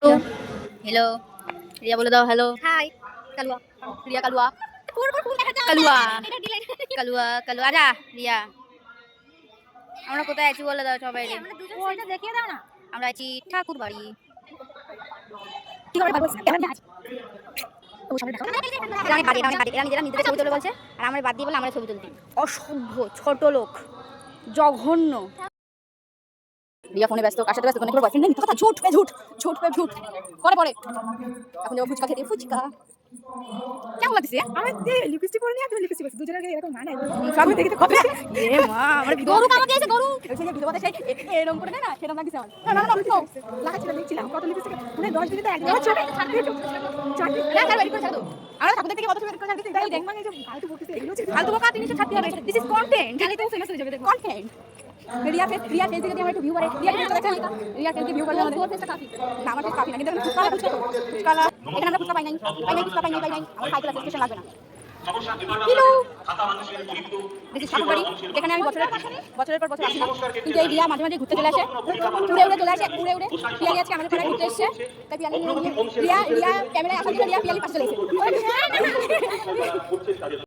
hello रिया बोले दाओ hello hi कलुआ रिया कलुआ कलुआ कलुआ कलुआ आजा रिया আমরা কোথায় আছি বলে দাও সবাই রে ওইটা দেখিয়ে দাও না আমরা আছি ঠাকুর বাড়ি কি করে বলছ কেমন আছো ও সবাই দেখো এরা বাড়ি এরা নিজেরা নিজেদের ছবি তুলে বলছে আর আমরা বাদ দিয়ে বলে আমরা ছবি তুলতে অসভ্য ছোট লোক জঘন্য रिया फोने व्यस्त কার সাথে ব্যস্ত কোনো বয়ফ্রেন্ড নেই কথা ঝুট पे झूठ পরে পরে এখন যাবো ফুচকা খেতে ফুচকা কেমন লাগছে আমি যে লিপস্টিক পরে নিয়ে তুমি লিপস্টিক পরছ দুজনের গায়ে এরকম মানায় সবাই দেখে তো কত এ মা আমার গরু কামাতে এসে গরু ওই যে ভিডিওতে সেই এরকম করে না সেরকম লাগছে আমার না লাগাচ্ছিল দেখছিলাম কত লিপস্টিক মানে 10 দিনে তো একদম চলে চাটি না না রেডি করে ছাড়ো আমরা ঠাকুর দেখতে কত রেডি করে ছাড়তে তাই দেখ মানে যে ফালতু বলতেছে এগুলো হচ্ছে ফালতু বকা জিনিস ছাড়তে হবে দিস ইজ কন্টেন্ট খালি তো ফেমাস হয়ে যাবে দেখো কন্টেন্ট रिया फेस থেকে যদি আমরা একটু ভিউ করে রিয়া ফেস ভিউ করলে আমাদের ফেসটা কাফি না আমার ফেস কাফি না কিন্তু আমি ফুচকা এখানে আমরা ফুচকা পাই নাই আমার খাইতে লাগছে স্টেশন লাগবে না হ্যালো দেখি ঠাকুর বাড়ি যেখানে আমি বছরের পর বছর আসি না কিন্তু এই রিয়া মাঝে মাঝে ঘুরতে চলে আসে উড়ে চলে আসে উড়ে পিয়ালি আজকে আমাদের পাড়ায় ঘুরতে এসেছে তাই পিয়ালি রিয়া ক্যামেরায় আসার জন্য রিয়া পিয়ালি পাশে চলে এসেছে